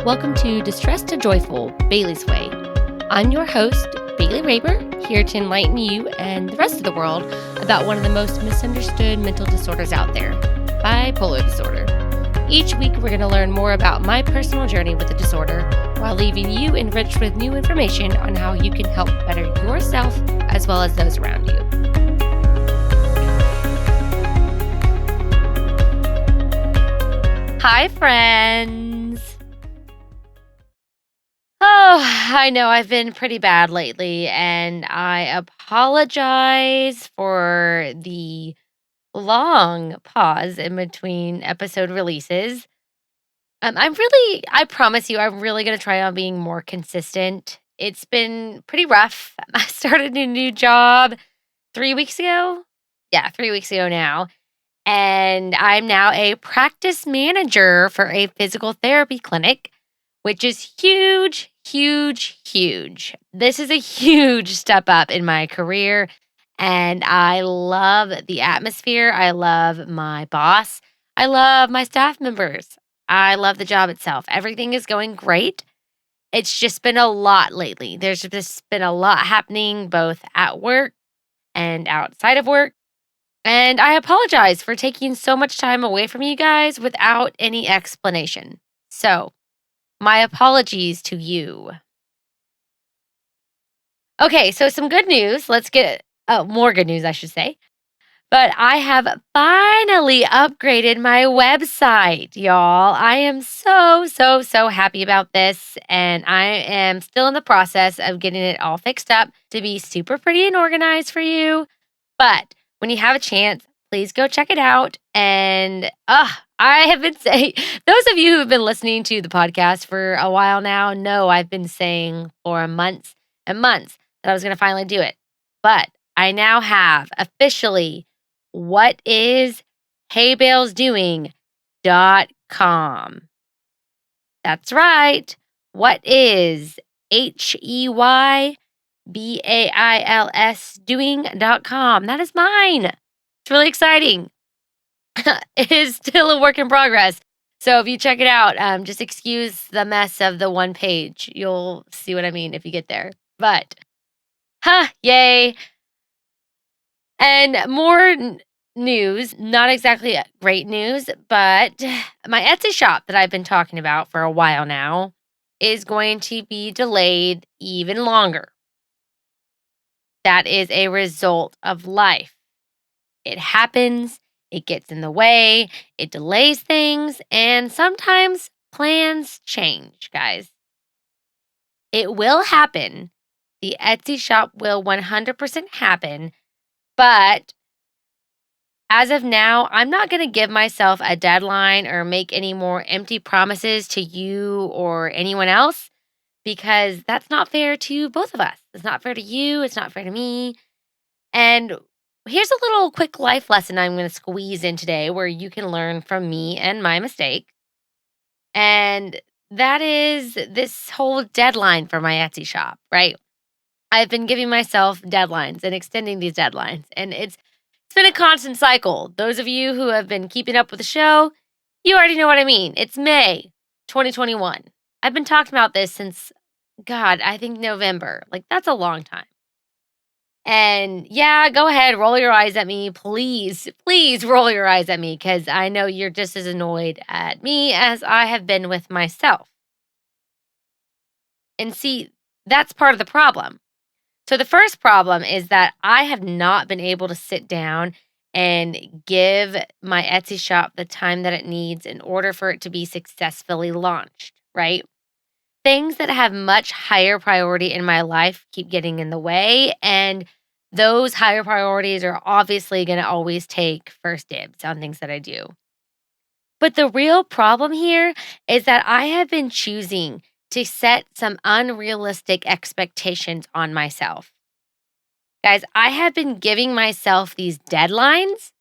Welcome to Distressed to Joyful, Bailey's Way. I'm your host, Bailey Raber, here to enlighten you and the rest of the world about one of the most misunderstood mental disorders out there, bipolar disorder. Each week, we're going to learn more about my personal journey with the disorder while leaving you enriched with new information on how you can help better yourself as well as those around you. Hi, friends. Oh, I know I've been pretty bad lately, and I apologize for the long pause in between episode releases. I promise you, I'm really going to try on being more consistent. It's been pretty rough. I started a new job 3 weeks ago. Yeah, 3 weeks ago now. And I'm now a practice manager for a physical therapy clinic, which is huge, huge, huge. This is a huge step up in my career. And I love the atmosphere. I love my boss. I love my staff members. I love the job itself. Everything is going great. It's just been a lot lately. There's just been a lot happening both at work and outside of work. And I apologize for taking so much time away from you guys without any explanation. So, my apologies to you. Okay, so some good news. Let's get more good news, I should say. But I have finally upgraded my website, y'all. I am so happy about this. And I am still in the process of getting it all fixed up to be super pretty and organized for you. But when you have a chance, please go check it out. And I have been saying, those of you who have been listening to the podcast for a while now know I've been saying for months and months that I was going to finally do it. But I now have officially what is heybalesdoing.com. That's right. What is HEYBAILS doing.com. That is mine. It's really exciting. It is still a work in progress. So if you check it out, just excuse the mess of the one page. You'll see what I mean if you get there. But, yay. And more news, not exactly great news, but my Etsy shop that I've been talking about for a while now is going to be delayed even longer. That is a result of life. It happens, it gets in the way, it delays things, and sometimes plans change, guys. It will happen. The Etsy shop will 100% happen, but as of now, I'm not going to give myself a deadline or make any more empty promises to you or anyone else because that's not fair to both of us. It's not fair to you, it's not fair to me. And here's a little quick life lesson I'm going to squeeze in today where you can learn from me and my mistake. And that is this whole deadline for my Etsy shop, right? I've been giving myself deadlines and extending these deadlines, and it's been a constant cycle. Those of you who have been keeping up with the show, you already know what I mean. It's May 2021. I've been talking about this since, God, I think November. Like, that's a long time. And yeah, go ahead, roll your eyes at me. Please, please roll your eyes at me because I know you're just as annoyed at me as I have been with myself. And see, that's part of the problem. So the first problem is that I have not been able to sit down and give my Etsy shop the time that it needs in order for it to be successfully launched, right? Things that have much higher priority in my life keep getting in the way, and those higher priorities are obviously going to always take first dibs on things that I do. But the real problem here is that I have been choosing to set some unrealistic expectations on myself. Guys, I have been giving myself these deadlines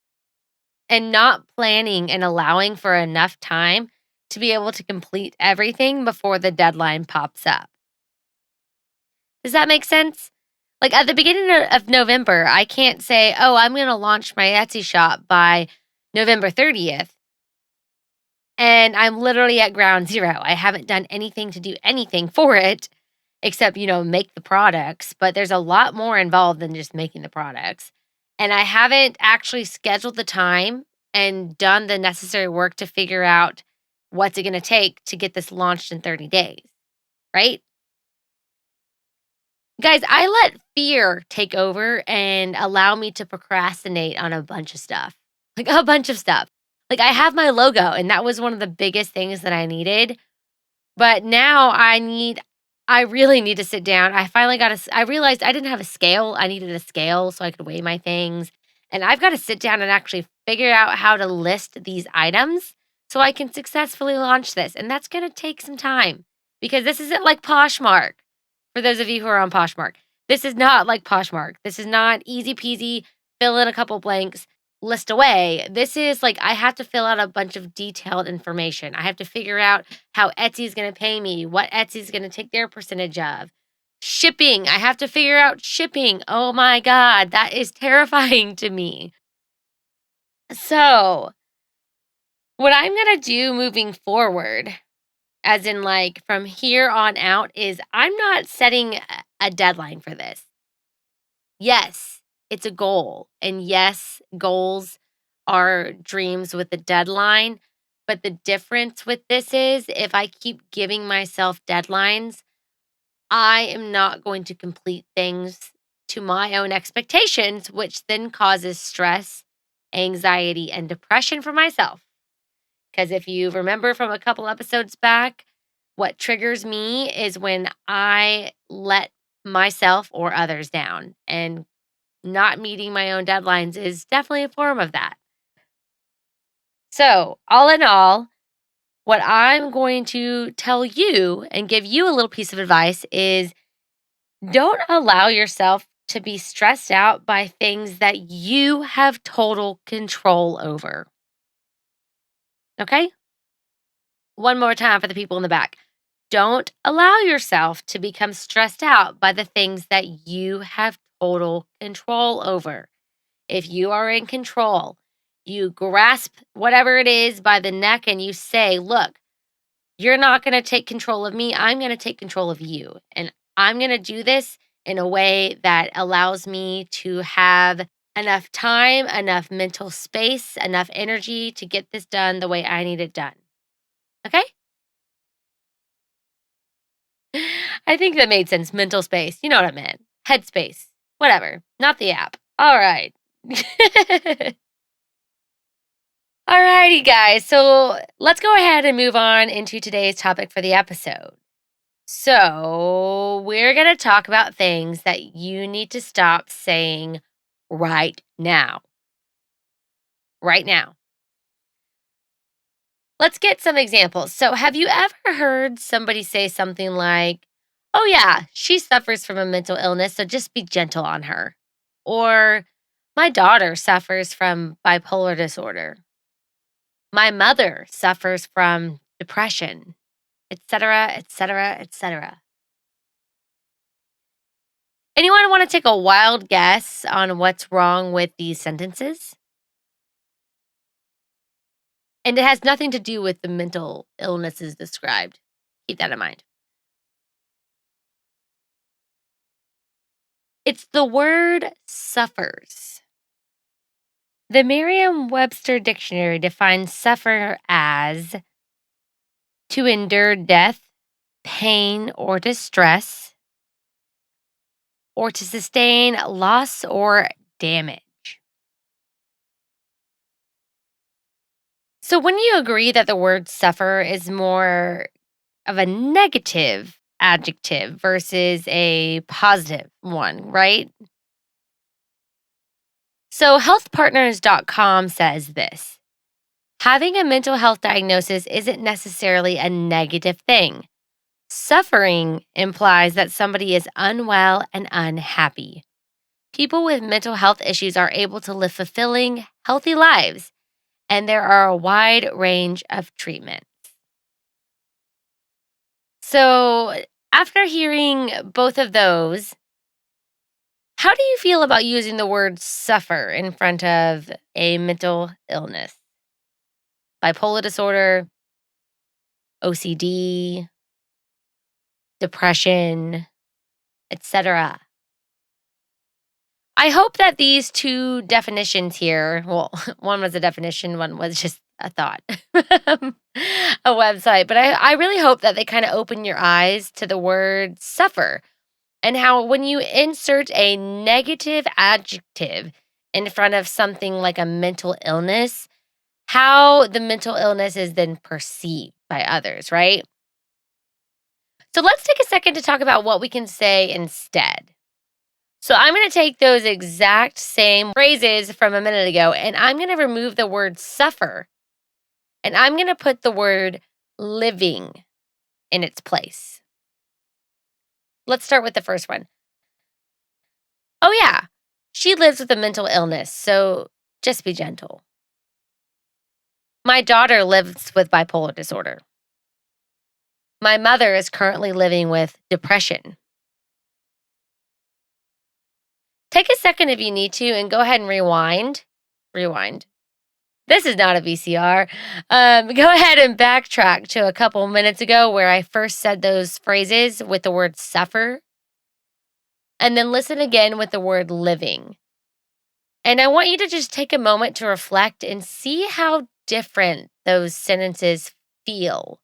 and not planning and allowing for enough time to be able to complete everything before the deadline pops up. Does that make sense? Like at the beginning of November, I can't say, oh, I'm going to launch my Etsy shop by November 30th. And I'm literally at ground zero. I haven't done anything to do anything for it except, make the products, but there's a lot more involved than just making the products. And I haven't actually scheduled the time and done the necessary work to figure out what's it going to take to get this launched in 30 days, right? Guys, I let fear take over and allow me to procrastinate on a bunch of stuff. Like a bunch of stuff. Like I have my logo and that was one of the biggest things that I needed. But now I really need to sit down. I finally got I realized I didn't have a scale. I needed a scale so I could weigh my things. And I've got to sit down and actually figure out how to list these items so I can successfully launch this. And that's going to take some time because this isn't like Poshmark. For those of you who are on Poshmark, this is not like Poshmark. This is not easy peasy, fill in a couple blanks, list away. This is like I have to fill out a bunch of detailed information. I have to figure out how Etsy is going to pay me, what Etsy is going to take their percentage of. Shipping, I have to figure out shipping. Oh my God, that is terrifying to me. So, what I'm going to do moving forward, as in like from here on out, is I'm not setting a deadline for this. Yes, it's a goal. And yes, goals are dreams with a deadline. But the difference with this is if I keep giving myself deadlines, I am not going to complete things to my own expectations, which then causes stress, anxiety, and depression for myself. Because if you remember from a couple episodes back, what triggers me is when I let myself or others down. And not meeting my own deadlines is definitely a form of that. So, all in all, what I'm going to tell you and give you a little piece of advice is don't allow yourself to be stressed out by things that you have total control over. Okay? One more time for the people in the back. Don't allow yourself to become stressed out by the things that you have total control over. If you are in control, you grasp whatever it is by the neck and you say, look, you're not going to take control of me. I'm going to take control of you. And I'm going to do this in a way that allows me to have enough time, enough mental space, enough energy to get this done the way I need it done. Okay? I think that made sense. Mental space. You know what I meant. Headspace. Whatever. Not the app. All right. Alrighty, guys. So let's go ahead and move on into today's topic for the episode. So, we're going to talk about things that you need to stop saying right now. Right now. Let's get some examples. So, have you ever heard somebody say something like, oh, yeah, she suffers from a mental illness, so just be gentle on her? Or, my daughter suffers from bipolar disorder. My mother suffers from depression, etc., etc., etc. Anyone want to take a wild guess on what's wrong with these sentences? And it has nothing to do with the mental illnesses described. Keep that in mind. It's the word suffers. The Merriam Webster Dictionary defines suffer as to endure death, pain, or distress, or to sustain loss or damage. So, when you agree that the word suffer is more of a negative adjective versus a positive one, right? So, healthpartners.com says this: having a mental health diagnosis isn't necessarily a negative thing. Suffering implies that somebody is unwell and unhappy. People with mental health issues are able to live fulfilling, healthy lives, and there are a wide range of treatments. So, after hearing both of those, how do you feel about using the word suffer in front of a mental illness? Bipolar disorder, OCD, depression, etc. I hope that these two definitions here, well, one was a definition, one was just a thought, a website, but I really hope that they kind of open your eyes to the word suffer and how when you insert a negative adjective in front of something like a mental illness, how the mental illness is then perceived by others, right? So let's take a second to talk about what we can say instead. So I'm going to take those exact same phrases from a minute ago and I'm going to remove the word suffer and I'm going to put the word living in its place. Let's start with the first one. Oh, yeah, she lives with a mental illness, so just be gentle. My daughter lives with bipolar disorder. My mother is currently living with depression. Take a second if you need to and go ahead and rewind. Rewind. This is not a VCR. Go ahead and backtrack to a couple minutes ago where I first said those phrases with the word suffer, and then listen again with the word living. And I want you to just take a moment to reflect and see how different those sentences feel.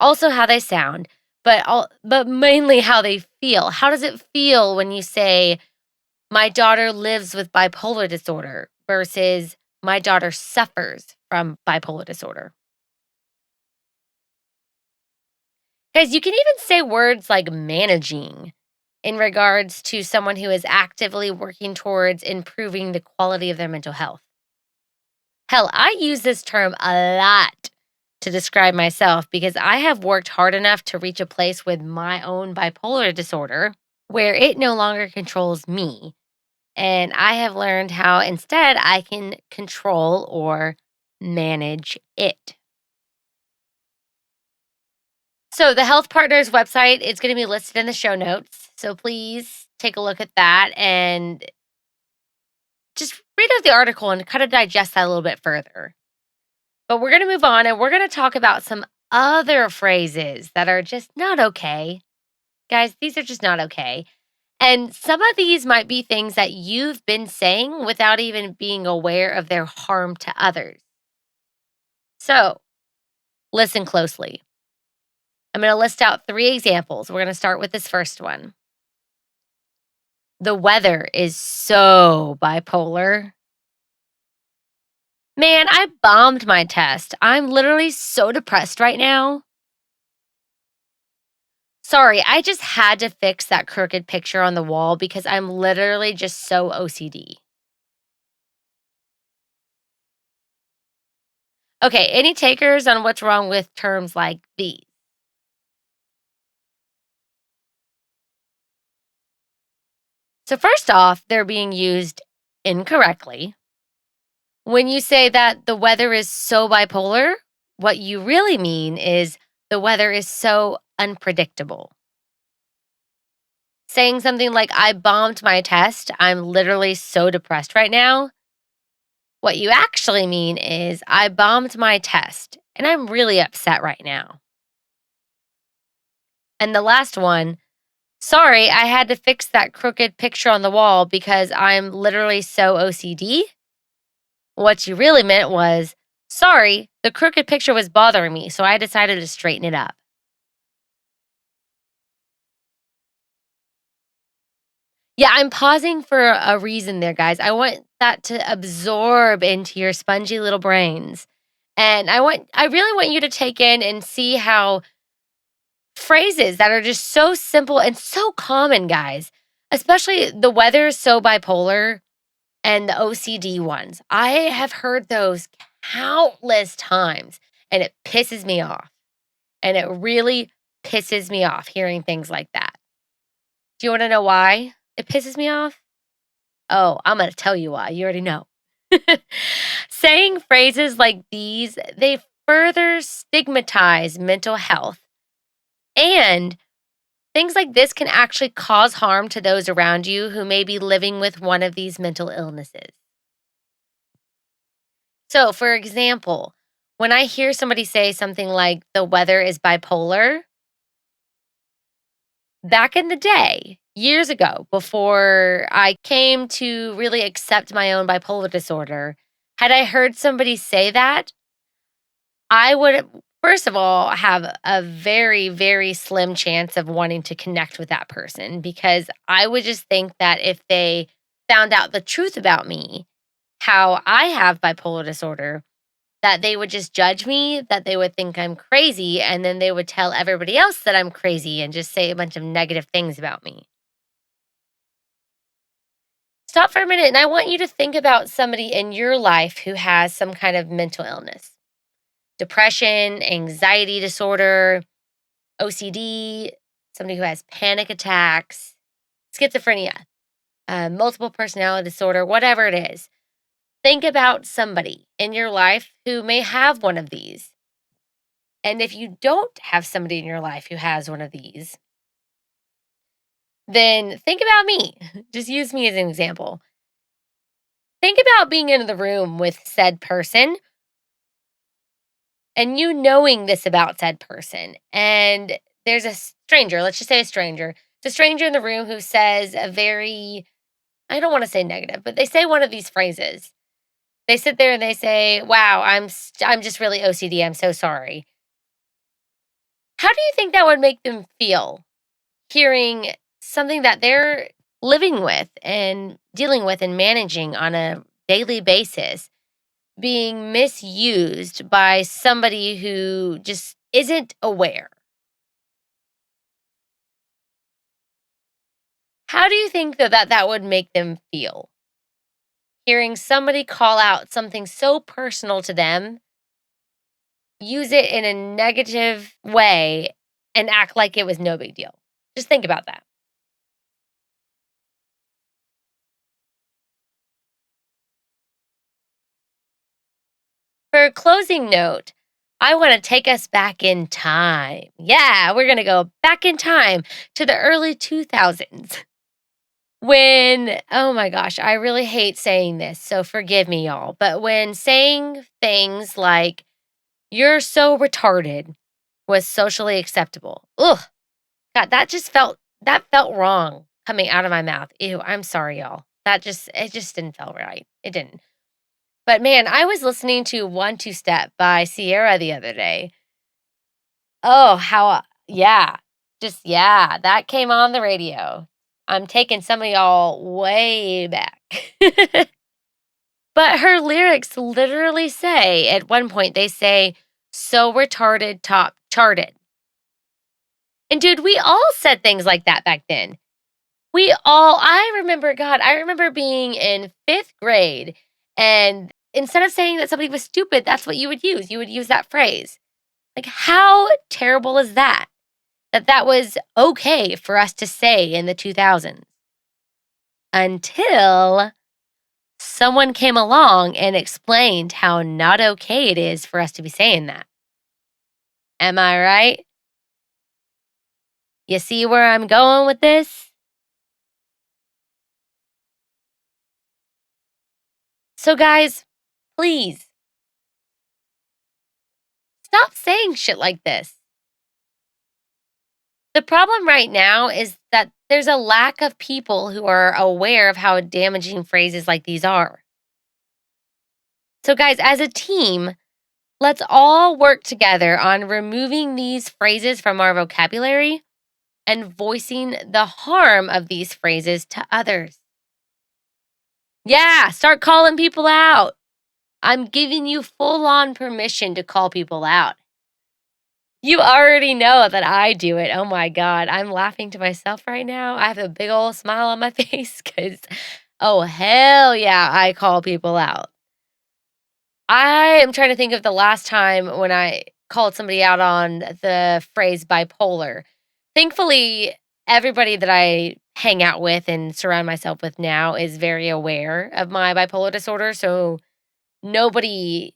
Also, how they sound, but mainly how they feel. How does it feel when you say, my daughter lives with bipolar disorder versus my daughter suffers from bipolar disorder? Guys, you can even say words like managing in regards to someone who is actively working towards improving the quality of their mental health. Hell, I use this term a lot to describe myself because I have worked hard enough to reach a place with my own bipolar disorder where it no longer controls me. And I have learned how instead I can control or manage it. So the Health Partners website is going to be listed in the show notes. So please take a look at that and just read out the article and kind of digest that a little bit further. But we're going to move on and we're going to talk about some other phrases that are just not okay. Guys, these are just not okay. And some of these might be things that you've been saying without even being aware of their harm to others. So listen closely. I'm going to list out 3 examples. We're going to start with this first one. The weather is so bipolar. Man, I bombed my test. I'm literally so depressed right now. Sorry, I just had to fix that crooked picture on the wall because I'm literally just so OCD. Okay, any takers on what's wrong with terms like these? So, first off, they're being used incorrectly. When you say that the weather is so bipolar, what you really mean is the weather is so unpredictable. Saying something like, I bombed my test, I'm literally so depressed right now. What you actually mean is, I bombed my test and I'm really upset right now. And the last one, sorry, I had to fix that crooked picture on the wall because I'm literally so OCD. What you really meant was, sorry, the crooked picture was bothering me, so I decided to straighten it up. Yeah, I'm pausing for a reason there, guys. I want that to absorb into your spongy little brains. And I really want you to take in and see how phrases that are just so simple and so common, guys, especially the weather is so bipolar and the OCD ones. I have heard those countless times and it pisses me off. And it really pisses me off hearing things like that. Do you want to know why it pisses me off? Oh, I'm going to tell you why. You already know. Saying phrases like these, they further stigmatize mental health. And things like this can actually cause harm to those around you who may be living with one of these mental illnesses. So, for example, When I hear somebody say something like the weather is bipolar, back in the day, years ago, before I came to really accept my own bipolar disorder, had I heard somebody say that, I would, first of all, have a very, very slim chance of wanting to connect with that person because I would just think that if they found out the truth about me, how I have bipolar disorder, that they would just judge me, that they would think I'm crazy, and then they would tell everybody else that I'm crazy and just say a bunch of negative things about me. Stop for a minute, and I want you to think about somebody in your life who has some kind of mental illness, depression, anxiety disorder, OCD, somebody who has panic attacks, schizophrenia, multiple personality disorder, whatever it is. Think about somebody in your life who may have one of these. And if you don't have somebody in your life who has one of these, then think about me. Just use me as an example. Think about being in the room with said person and you knowing this about said person. And there's a stranger, let's just say a stranger. It's a stranger in the room who says a very, I don't want to say negative, but they say one of these phrases. They sit there and they say, "Wow, I'm just really OCD. I'm so sorry." How do you think that would make them feel hearing something that they're living with and dealing with and managing on a daily basis being misused by somebody who just isn't aware? How do you think that would make them feel? Hearing somebody call out something so personal to them, use it in a negative way, and act like it was no big deal. Just think about that. For a closing note, I want to take us back in time. Yeah, we're going to go back in time to the early 2000s when, oh my gosh, I really hate saying this, so forgive me, y'all. But when saying things like, you're so retarded was socially acceptable. Ugh, God, that felt wrong coming out of my mouth. Ew, I'm sorry, y'all. It just didn't feel right. It didn't. But man, I was listening to One Two Step by Sierra the other day. Oh, yeah, yeah, that came on the radio. I'm taking some of y'all way back. But her lyrics literally say, at one point, they say, so retarded, top charted. And dude, we all said things like that back then. I remember being in fifth grade, and instead of saying that somebody was stupid, that's what you would use. You would use that phrase. Like, how terrible is that? That was okay for us to say in the 2000s until someone came along and explained how not okay it is for us to be saying that. Am I right? You see where I'm going with this? So, guys, please stop saying shit like this. The problem right now is that there's a lack of people who are aware of how damaging phrases like these are. So, guys, as a team, let's all work together on removing these phrases from our vocabulary and voicing the harm of these phrases to others. Yeah, start calling people out. I'm giving you full on permission to call people out. You already know that I do it. Oh my God. I'm laughing to myself right now. I have a big old smile on my face because, oh, hell yeah, I call people out. I am trying to think of the last time when I called somebody out on the phrase bipolar. Thankfully, everybody that I hang out with and surround myself with now is very aware of my bipolar disorder. So nobody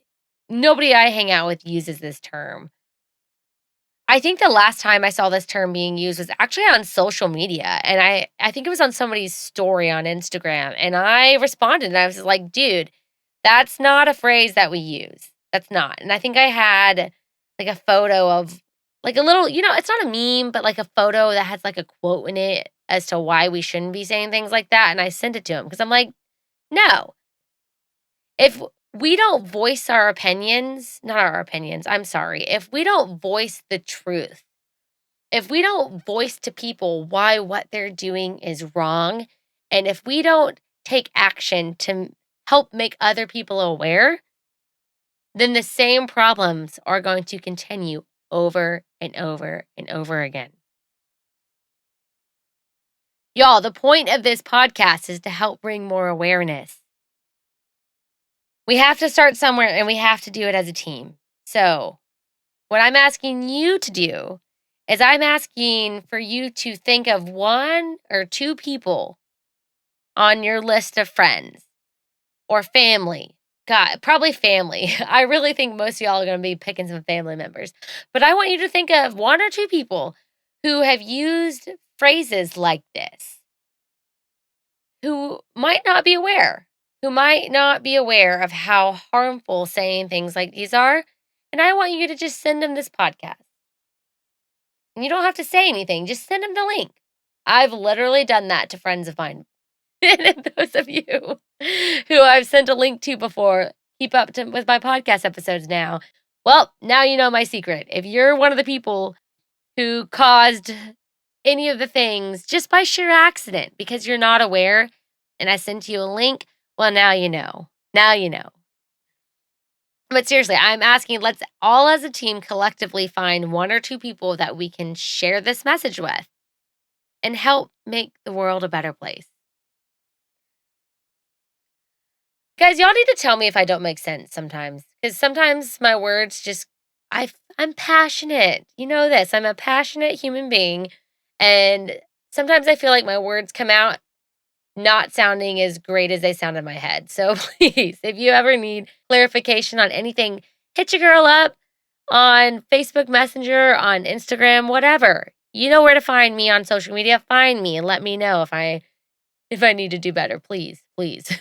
nobody I hang out with uses this term. I think the last time I saw this term being used was actually on social media, and I think it was on somebody's story on Instagram, and I responded, and I was like, "Dude, that's not a phrase that we use." That's not. And I think I had like a photo of like a little, it's not a meme, but like a photo that has like a quote in it as to why we shouldn't be saying things like that. And I sent it to him because I'm like, no, if we don't voice our opinions, not our opinions, I'm sorry, if we don't voice the truth, if we don't voice to people why what they're doing is wrong, and if we don't take action to help make other people aware, then the same problems are going to continue over and over and over again. Y'all, the point of this podcast is to help bring more awareness. We have to start somewhere and we have to do it as a team. So, what I'm asking you to do is I'm asking for you to think of one or two people on your list of friends or family. God, probably family. I really think most of y'all are going to be picking some family members. But I want you to think of one or two people who have used phrases like this, who might not be aware, of how harmful saying things like these are. And I want you to just send them this podcast. And you don't have to say anything, just send them the link. I've literally done that to friends of mine. And those of you who I've sent a link to before, keep up with my podcast episodes now. Well, now you know my secret. If you're one of the people who caused any of the things just by sheer accident because you're not aware and I sent you a link, well, now you know. Now you know. But seriously, I'm asking, let's all as a team collectively find one or two people that we can share this message with and help make the world a better place. Guys, y'all need to tell me if I don't make sense sometimes, because sometimes my words just, I'm passionate. You know this. I'm a passionate human being, and sometimes I feel like my words come out not sounding as great as they sound in my head. So please, if you ever need clarification on anything, hit your girl up on Facebook Messenger, on Instagram, whatever. You know where to find me on social media. Find me and let me know if I need to do better. Please, please.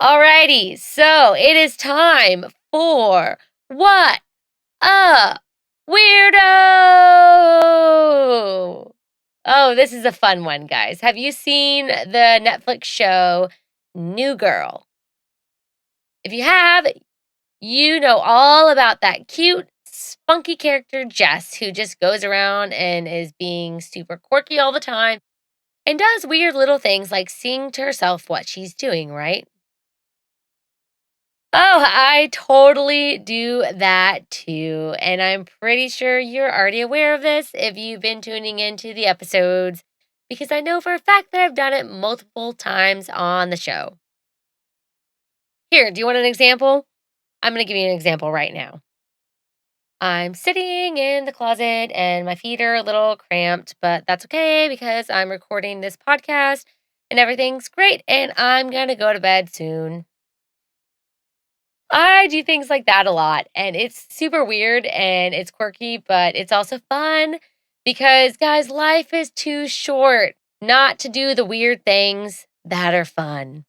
Alrighty, so it is time for What a Weirdo! Oh, this is a fun one, guys. Have you seen the Netflix show New Girl? If you have, you know all about that cute, spunky character, Jess, who just goes around and is being super quirky all the time and does weird little things like sing to herself what she's doing, right? Oh, I totally do that too. And I'm pretty sure you're already aware of this if you've been tuning into the episodes, because I know for a fact that I've done it multiple times on the show. Here, do you want an example? I'm going to give you an example right now. I'm sitting in the closet and my feet are a little cramped, but that's okay because I'm recording this podcast and everything's great and I'm going to go to bed soon. I do things like that a lot, and it's super weird and it's quirky, but it's also fun because, guys, life is too short not to do the weird things that are fun.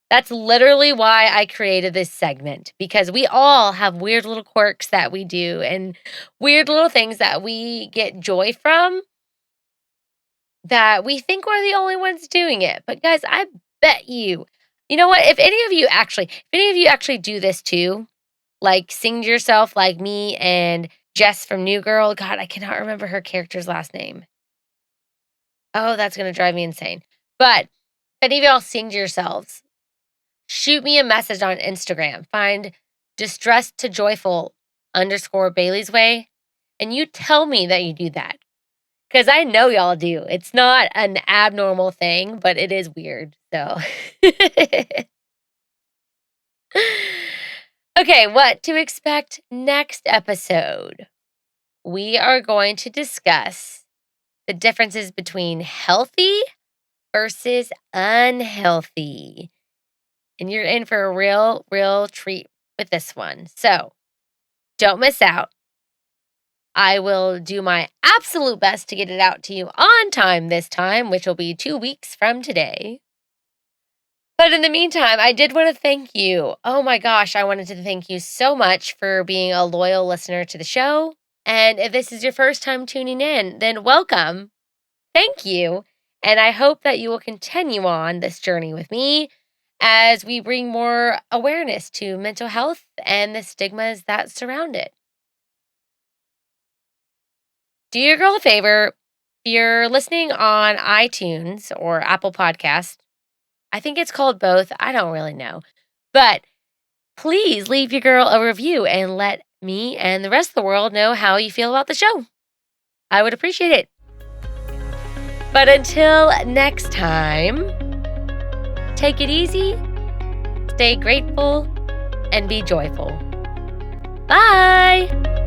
That's literally why I created this segment, because we all have weird little quirks that we do and weird little things that we get joy from that we think we're the only ones doing it. But guys, I bet you know what? If any of you actually do this too, like sing to yourself like me and Jess from New Girl. God, I cannot remember her character's last name. Oh, that's gonna drive me insane. But if any of y'all sing to yourselves, shoot me a message on Instagram. Find distressed to joyful underscore Bailey's way. And you tell me that you do that. Because I know y'all do. It's not an abnormal thing, but it is weird. So, okay, what to expect next episode? We are going to discuss the differences between healthy versus unhealthy. And you're in for a real, real treat with this one. So don't miss out. I will do my absolute best to get it out to you on time this time, which will be 2 weeks from today. But in the meantime, I did want to thank you. Oh my gosh, I wanted to thank you so much for being a loyal listener to the show. And if this is your first time tuning in, then welcome. Thank you. And I hope that you will continue on this journey with me as we bring more awareness to mental health and the stigmas that surround it. Do your girl a favor. If you're listening on iTunes or Apple Podcast, I think it's called both. I don't really know. But please leave your girl a review and let me and the rest of the world know how you feel about the show. I would appreciate it. But until next time, take it easy, stay grateful, and be joyful. Bye.